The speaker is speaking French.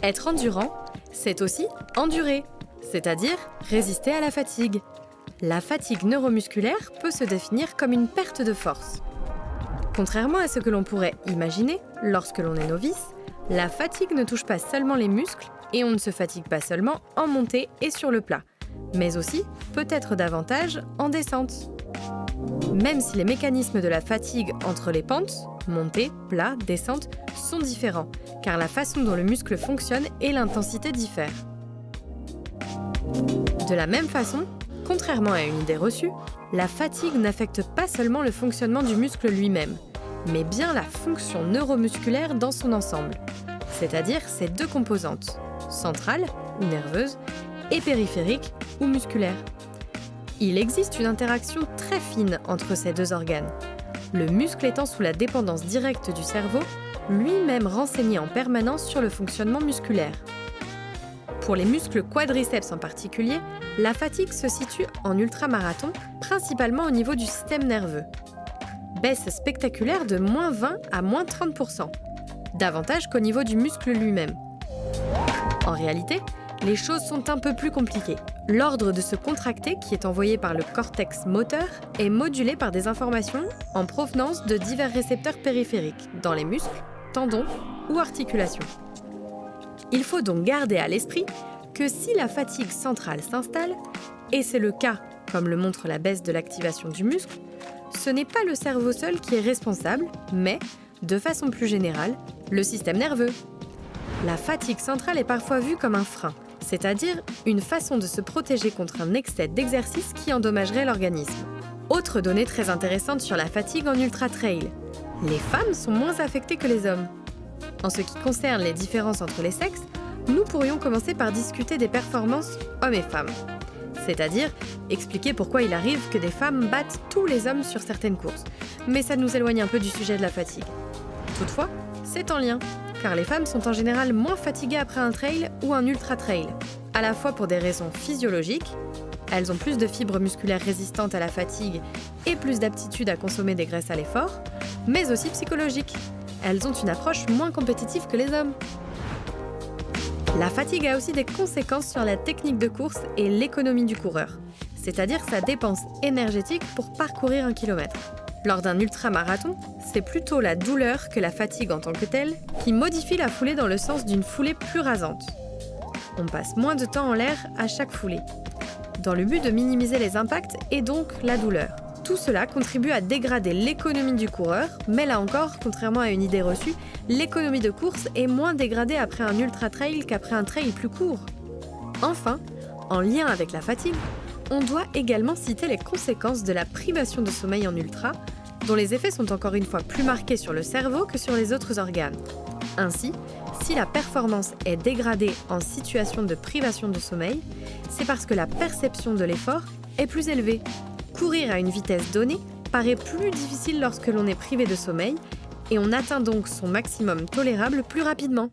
Être endurant, c'est aussi endurer, c'est-à-dire résister à la fatigue. La fatigue neuromusculaire peut se définir comme une perte de force. Contrairement à ce que l'on pourrait imaginer, lorsque l'on est novice, la fatigue ne touche pas seulement les muscles et on ne se fatigue pas seulement en montée et sur le plat, mais aussi, peut-être davantage, en descente. Même si les mécanismes de la fatigue entre les pentes, montée, plat, descente, sont différents, car la façon dont le muscle fonctionne et l'intensité diffèrent. De la même façon, contrairement à une idée reçue, la fatigue n'affecte pas seulement le fonctionnement du muscle lui-même, mais bien la fonction neuromusculaire dans son ensemble, c'est-à-dire ses deux composantes, centrale ou nerveuse, et périphérique ou musculaire. Il existe une interaction très fine entre ces deux organes. Le muscle étant sous la dépendance directe du cerveau, lui-même renseigné en permanence sur le fonctionnement musculaire. Pour les muscles quadriceps en particulier, la fatigue se situe en ultramarathon, principalement au niveau du système nerveux. Baisse spectaculaire de -20 à -30%, davantage qu'au niveau du muscle lui-même. En réalité, les choses sont un peu plus compliquées. L'ordre de se contracter, qui est envoyé par le cortex moteur, est modulé par des informations en provenance de divers récepteurs périphériques, dans les muscles, tendons ou articulations. Il faut donc garder à l'esprit que si la fatigue centrale s'installe, et c'est le cas, comme le montre la baisse de l'activation du muscle, ce n'est pas le cerveau seul qui est responsable, mais, de façon plus générale, le système nerveux. La fatigue centrale est parfois vue comme un frein, c'est-à-dire une façon de se protéger contre un excès d'exercice qui endommagerait l'organisme. Autre donnée très intéressante sur la fatigue en ultra-trail. Les femmes sont moins affectées que les hommes. En ce qui concerne les différences entre les sexes, nous pourrions commencer par discuter des performances hommes et femmes. C'est-à-dire expliquer pourquoi il arrive que des femmes battent tous les hommes sur certaines courses. Mais ça nous éloigne un peu du sujet de la fatigue. Toutefois, c'est en lien, car les femmes sont en général moins fatiguées après un trail ou un ultra-trail, à la fois pour des raisons physiologiques, elles ont plus de fibres musculaires résistantes à la fatigue et plus d'aptitude à consommer des graisses à l'effort, mais aussi psychologiques, elles ont une approche moins compétitive que les hommes. La fatigue a aussi des conséquences sur la technique de course et l'économie du coureur, c'est-à-dire sa dépense énergétique pour parcourir 1 kilomètre. Lors d'un ultramarathon, c'est plutôt la douleur que la fatigue en tant que telle qui modifie la foulée dans le sens d'une foulée plus rasante. On passe moins de temps en l'air à chaque foulée, dans le but de minimiser les impacts et donc la douleur. Tout cela contribue à dégrader l'économie du coureur, mais là encore, contrairement à une idée reçue, l'économie de course est moins dégradée après un ultra-trail qu'après un trail plus court. Enfin, en lien avec la fatigue, on doit également citer les conséquences de la privation de sommeil en ultra, dont les effets sont encore une fois plus marqués sur le cerveau que sur les autres organes. Ainsi, si la performance est dégradée en situation de privation de sommeil, c'est parce que la perception de l'effort est plus élevée. Courir à une vitesse donnée paraît plus difficile lorsque l'on est privé de sommeil et on atteint donc son maximum tolérable plus rapidement.